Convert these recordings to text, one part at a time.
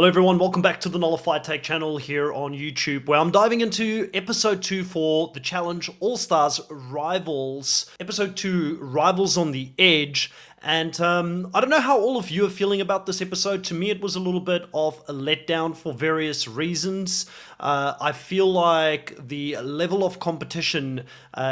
Hello everyone, welcome back to the Nullified Take channel here on YouTube, where I'm diving into episode 2 for the challenge All-Stars Rivals. Episode 2, Rivals on the Edge. And I don't know how all of you are feeling about this episode. To me, it was a little bit of a letdown for various reasons. I feel like the level of competition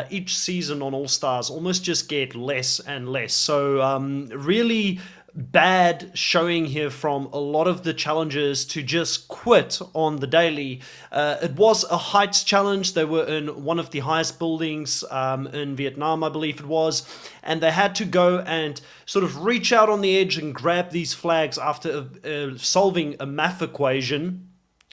each season on All-Stars almost just get less and less. So really bad showing here from a lot of the challengers to just quit on the daily. It was a heights challenge. They were in one of the highest buildings in Vietnam, I believe it was, and they had to go and sort of reach out on the edge and grab these flags after solving a math equation.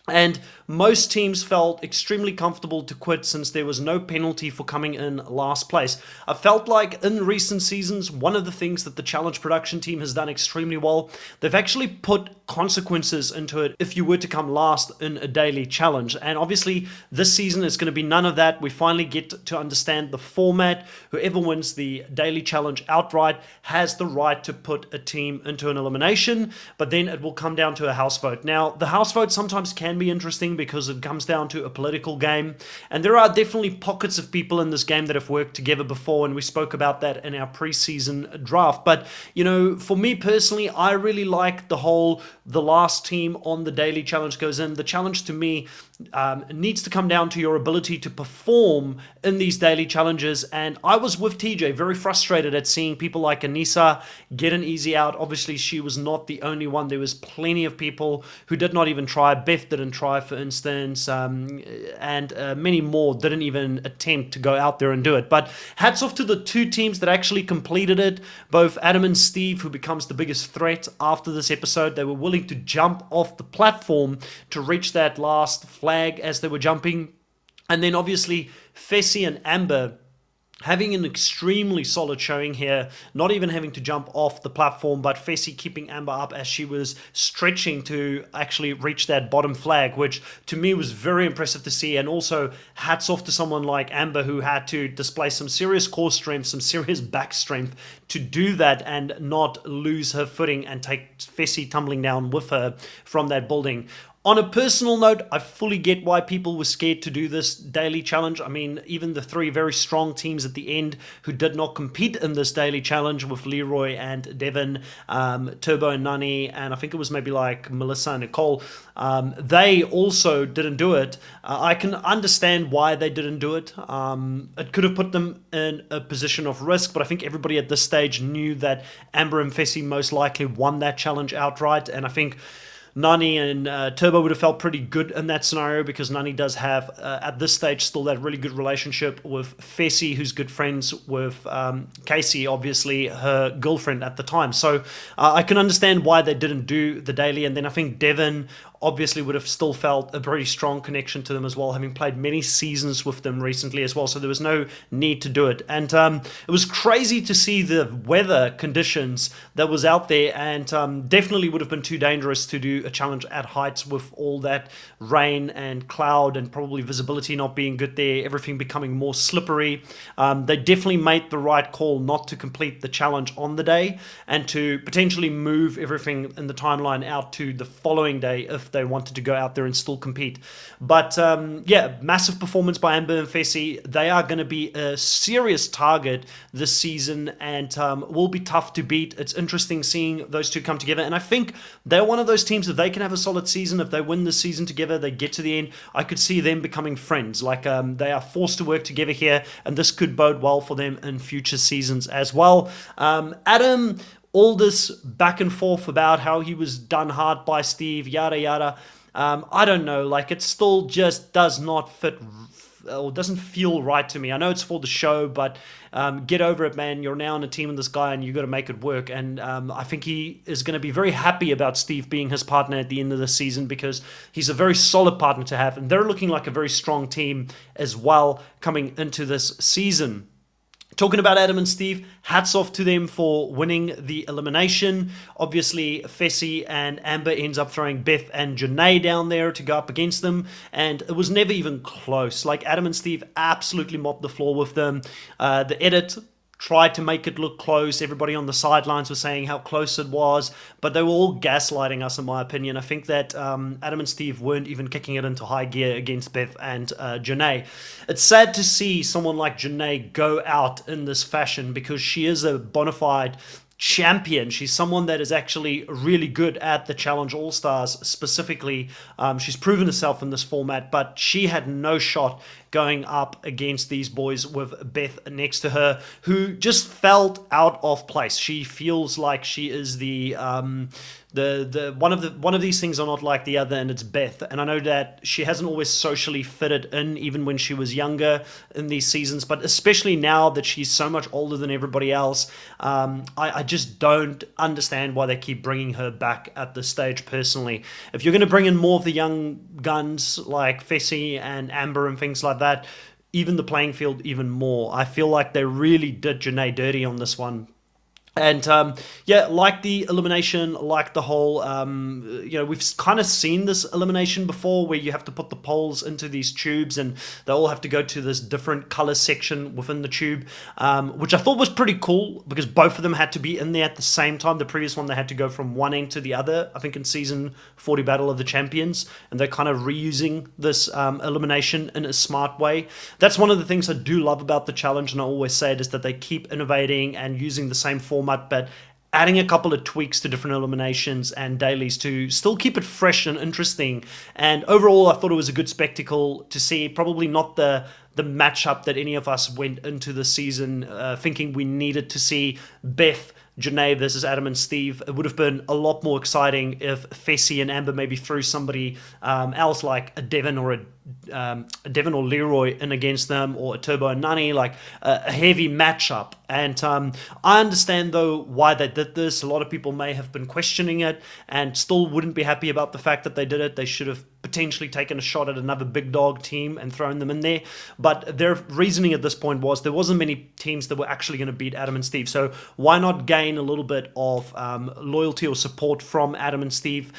And most teams felt extremely comfortable to quit since there was no penalty for coming in last place. I felt like in recent seasons, one of the things that the challenge production team has done extremely well, they've actually put consequences into it if you were to come last in a daily challenge. And obviously this season is going to be none of that. We finally get to understand the format. Whoever wins the daily challenge outright has the right to put a team into an elimination, but then it will come down to a house vote. Now, the house vote sometimes can be interesting because it comes down to a political game, and there are definitely pockets of people in this game that have worked together before, and we spoke about that in our preseason draft. But you know, for me personally, I really like the last team on the daily challenge goes in. The challenge to me needs to come down to your ability to perform in these daily challenges, and I was with TJ very frustrated at seeing people like Anissa get an easy out. Obviously she was not the only one. There was plenty of people who did not even try. Beth didn't try, for instance, and many more didn't even attempt to go out there and do it. But hats off to the two teams that actually completed it, both Adam and Steve, who becomes the biggest threat after this episode. They were willing to jump off the platform to reach that last flag as they were jumping. And then obviously Fessy and Amber having an extremely solid showing here, not even having to jump off the platform, but Fessy keeping Amber up as she was stretching to actually reach that bottom flag, which to me was very impressive to see. And also hats off to someone like Amber, who had to display some serious core strength, some serious back strength to do that and not lose her footing and take Fessy tumbling down with her from that building. On a personal note, I fully get why people were scared to do this daily challenge. I mean, even the three very strong teams at the end who did not compete in this daily challenge with Leroy and Devin, Turbo and Nani, and I think it was maybe like Melissa and Nicole, they also didn't do it. I can understand why they didn't do it. It could have put them in a position of risk, but I think everybody at this stage knew that Amber and Fessy most likely won that challenge outright, and I think Nani and Turbo would have felt pretty good in that scenario because Nani does have, at this stage, still that really good relationship with Fessy, who's good friends with Casey, obviously her girlfriend at the time. So I can understand why they didn't do the daily. And then I think Devin obviously would have still felt a very strong connection to them as well, having played many seasons with them recently as well. So there was no need to do it. And it was crazy to see the weather conditions that was out there, and definitely would have been too dangerous to do a challenge at heights with all that rain and cloud and probably visibility not being good there, everything becoming more slippery. They definitely made the right call not to complete the challenge on the day and to potentially move everything in the timeline out to the following day if they wanted to go out there and still compete. But yeah, massive performance by Amber and Fessy. They are going to be a serious target this season and will be tough to beat. It's interesting seeing those two come together, and I think they're one of those teams, if they can have a solid season, if they win this season together, they get to the end, I could see them becoming friends. Like they are forced to work together here, and this could bode well for them in future seasons as well. Adam, all this back and forth about how he was done hard by Steve, yada yada. I don't know, like it still just does not fit or doesn't feel right to me. I know it's for the show, but get over it, man. You're now on a team with this guy and you got to make it work. And I think he is going to be very happy about Steve being his partner at the end of the season because he's a very solid partner to have, and they're looking like a very strong team as well coming into this season. Talking about Adam and Steve, hats off to them for winning the elimination. Obviously, Fessy and Amber ends up throwing Beth and Janae down there to go up against them, and it was never even close. Like, Adam and Steve absolutely mopped the floor with them. The edit tried to make it look close. Everybody on the sidelines was saying how close it was, but they were all gaslighting us, in my opinion. I think that Adam and Steve weren't even kicking it into high gear against Beth and Janae. It's sad to see someone like Janae go out in this fashion because she is a bona fide champion. She's someone that is actually really good at the Challenge All Stars specifically. She's proven herself in this format, but she had no shot going up against these boys with Beth next to her, who just felt out of place. She feels like she is the one of these things are not like the other, and it's Beth. And I know that she hasn't always socially fitted in, even when she was younger in these seasons, but especially now that she's so much older than everybody else, I just don't understand why they keep bringing her back at this stage. Personally, if you're going to bring in more of the young guns like Fessy and Amber and things like that, even the playing field even more. I feel like they really did Janae dirty on this one. And yeah, like the elimination, like the whole, we've kind of seen this elimination before where you have to put the poles into these tubes and they all have to go to this different color section within the tube, which I thought was pretty cool because both of them had to be in there at the same time. The previous one, they had to go from one end to the other, I think in season 40 Battle of the Champions, and they're kind of reusing this elimination in a smart way. That's one of the things I do love about the challenge, and I always say it, is that they keep innovating and using the same format, but adding a couple of tweaks to different eliminations and dailies to still keep it fresh and interesting. And overall, I thought it was a good spectacle to see. Probably not the matchup that any of us went into the season thinking we needed to see. Beth, Janae versus Adam and Steve. It would have been a lot more exciting if Fessy and Amber maybe threw somebody else like a Devon or Leroy in against them, or a Turbo and Nani, like a heavy matchup. And I understand though why they did this. A lot of people may have been questioning it and still wouldn't be happy about the fact that they did it. They should have potentially taken a shot at another big dog team and thrown them in there. But their reasoning at this point was there wasn't many teams that were actually going to beat Adam and Steve. So why not gain a little bit of loyalty or support from Adam and Steve?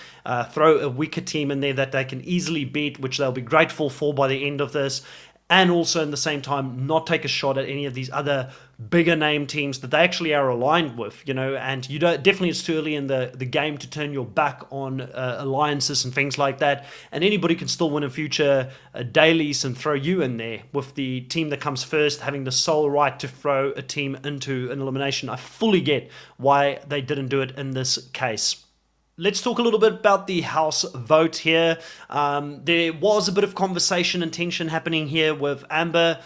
Throw a weaker team in there that they can easily beat, which they'll be grateful for by the end of this. And also, in the same time, not take a shot at any of these other bigger name teams that they actually are aligned with, and you don't, definitely it's too early in the game to turn your back on alliances and things like that. And anybody can still win in future dailies and throw you in there with the team that comes first having the sole right to throw a team into an elimination. I fully get why they didn't do it in this case. Let's talk a little bit about the House vote here. There was a bit of conversation and tension happening here with Amber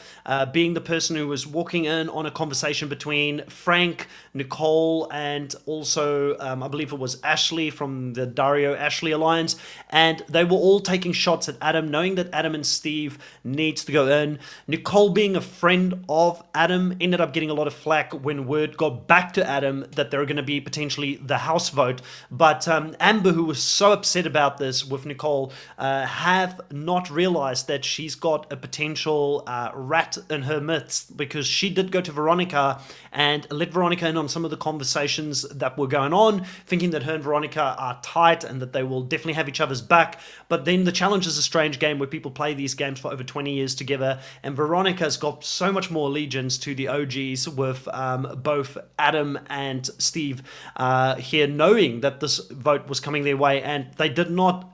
being the person who was walking in on a conversation between Frank, Nicole, and also I believe it was Ashley from the Dario-Ashley Alliance. And they were all taking shots at Adam, knowing that Adam and Steve needs to go in. Nicole, being a friend of Adam, ended up getting a lot of flack when word got back to Adam that they were going to be potentially the House vote. But Amber, who was so upset about this with Nicole, have not realized that she's got a potential rat in her midst, because she did go to Veronica and let Veronica in on some of the conversations that were going on, thinking that her and Veronica are tight and that they will definitely have each other's back. But then the challenge is a strange game where people play these games for over 20 years together, and Veronica's got so much more allegiance to the OGs with both Adam and Steve here, knowing that this vote was coming their way, and they did not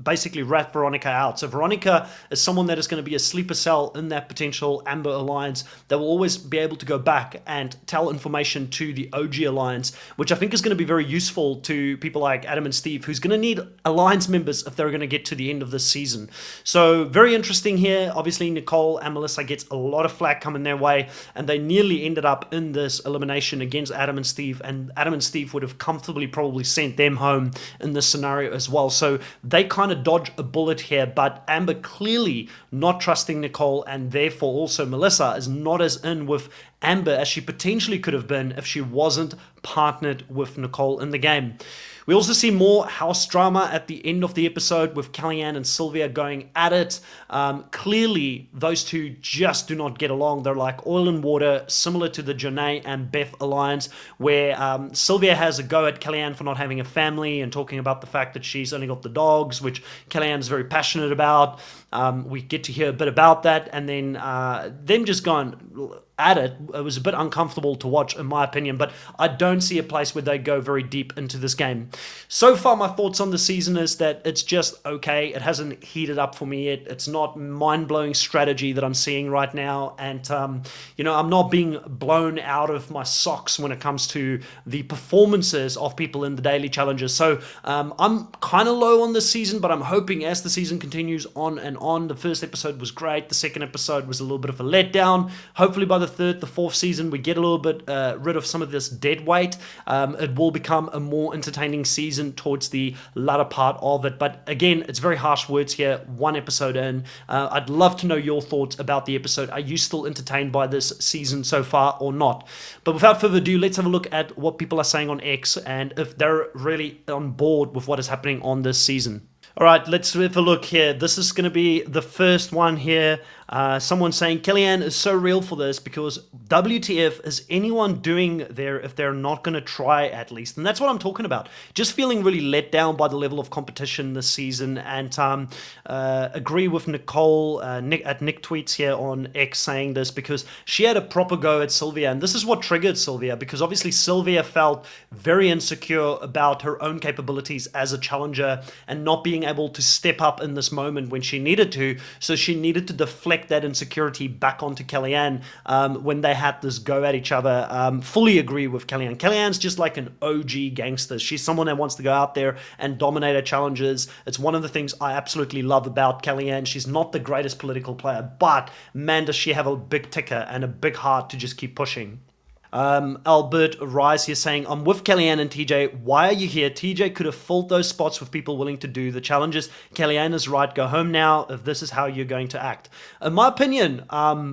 basically rat Veronica out. So Veronica is someone that is going to be a sleeper cell in that potential Amber alliance that will always be able to go back and tell information to the OG alliance, which I think is going to be very useful to people like Adam and Steve, who's going to need alliance members if they're going to get to the end of this season. So very interesting here. Obviously Nicole and Melissa gets a lot of flack coming their way, and they nearly ended up in this elimination against Adam and Steve, and Adam and Steve would have comfortably probably sent them home in this scenario as well. So they kind of dodge a bullet here, but Amber clearly not trusting Nicole, and therefore also Melissa is not as in with Amber as she potentially could have been if she wasn't partnered with Nicole in the game. We also see more house drama at the end of the episode with Kellyanne and Sylvia going at it. Clearly, those two just do not get along. They're like oil and water, similar to the Janae and Beth alliance, where Sylvia has a go at Kellyanne for not having a family and talking about the fact that she's only got the dogs, which Kellyanne is very passionate about. We get to hear a bit about that, and then them just going at it. It was a bit uncomfortable to watch, in my opinion, but I don't see a place where they go very deep into this game. So far, my thoughts on the season is that it's just okay. It hasn't heated up for me yet. It's not mind-blowing strategy that I'm seeing right now, and I'm not being blown out of my socks when it comes to the performances of people in the daily challenges. So I'm kind of low on this season, but I'm hoping as the season continues on and on. The first episode was great. The second episode was a little bit of a letdown. Hopefully by the third, the fourth season, we get a little bit rid of some of this dead weight. It will become a more entertaining season towards the latter part of it. But again, it's very harsh words here. One episode in. I'd love to know your thoughts about the episode. Are you still entertained by this season so far or not? But without further ado, let's have a look at what people are saying on X and if they're really on board with what is happening on this season. All right, let's have a look here. This is going to be the first one here. Someone saying, Kellyanne is so real for this because WTF is anyone doing there if they're not going to try at least? And that's what I'm talking about. Just feeling really let down by the level of competition this season, and agree with Nicole at Nick Tweets here on X saying this because she had a proper go at Sylvia, and this is what triggered Sylvia because obviously Sylvia felt very insecure about her own capabilities as a challenger and not being able to step up in this moment when she needed to, so she needed to deflect that insecurity back onto Kellyanne when they had this go at each other. Fully agree with Kellyanne. Kellyanne's just like an OG gangster. She's someone that wants to go out there and dominate her challenges. It's one of the things I absolutely love about Kellyanne. She's not the greatest political player, but man, does she have a big ticker and a big heart to just keep pushing. Albert Rice here saying, I'm with Kellyanne and TJ. Why are you here? TJ could have filled those spots with people willing to do the challenges. Kellyanne is right. Go home now if this is how you're going to act. In my opinion,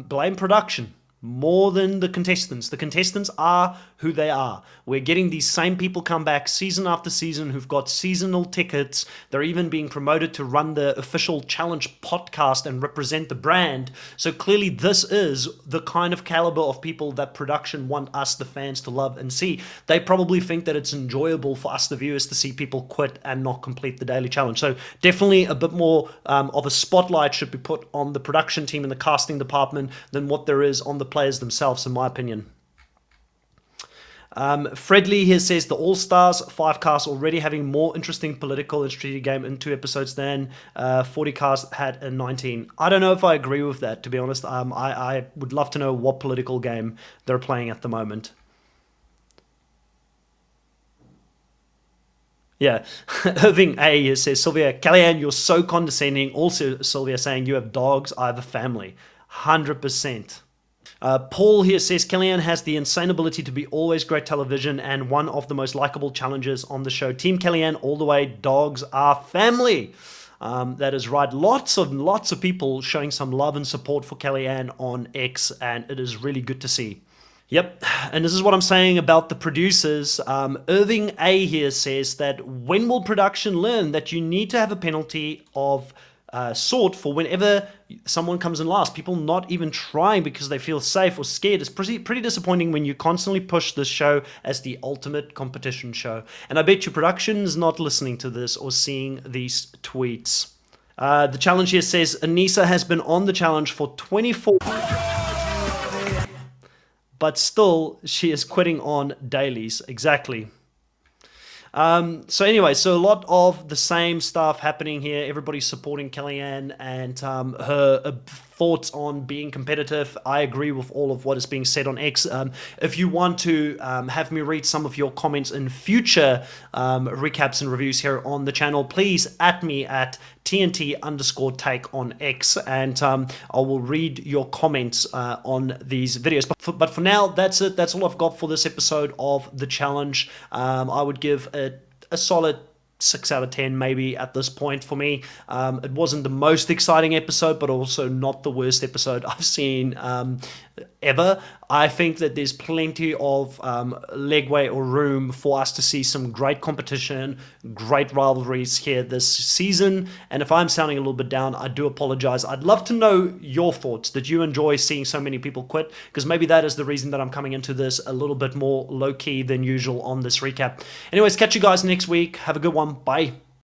blame production more than the contestants. The contestants are who they are. We're getting these same people come back season after season who've got seasonal tickets. They're even being promoted to run the official challenge podcast and represent the brand. So clearly this is the kind of caliber of people that production want us, the fans, to love and see. They probably think that it's enjoyable for us, the viewers, to see people quit and not complete the daily challenge. So definitely a bit more of a spotlight should be put on the production team and the casting department than what there is on the players themselves, in my opinion. Fredley here says the All-Stars 5 cast already having more interesting political and strategy game in 2 episodes than 40 cast had in 19. I don't know if I agree with that, to be honest. I would love to know what political game they're playing at the moment. Yeah, Irving A here says, Sylvia, Kellyanne, you're so condescending. Also, Sylvia saying, you have dogs, I have a family. 100%. Paul here says, Kellyanne has the insane ability to be always great television and one of the most likable challengers on the show. Team Kellyanne all the way, dogs are family. That is right. Lots of people showing some love and support for Kellyanne on X, and it is really good to see. Yep, and this is what I'm saying about the producers. Irving A here says that when will production learn that you need to have a penalty of sort for whenever someone comes in last? People not even trying because they feel safe or scared. It's pretty disappointing when you constantly push this show as the ultimate competition show. And I bet your production is not listening to this or seeing these tweets. The challenge here says Anissa has been on the challenge for 24 but still she is quitting on dailies. Exactly. So anyway, so a lot of the same stuff happening here. Everybody's supporting Kellyanne and her thoughts on being competitive. I agree with all of what is being said on X. If you want to have me read some of your comments in future recaps and reviews here on the channel, please at me at TNT_take on X, and I will read your comments on these videos. But for now, that's it. That's all I've got for this episode of The Challenge. I would give it a solid 6 out of 10 maybe at this point for me. It wasn't the most exciting episode, but also not the worst episode I've seen ever. I think that there's plenty of legway or room for us to see some great competition, great rivalries here this season. And if I'm sounding a little bit down, I do apologize. I'd love to know your thoughts. Did you enjoy seeing so many people quit? Because maybe that is the reason that I'm coming into this a little bit more low-key than usual on this recap. Anyways, catch you guys next week. Have a good one. Bye.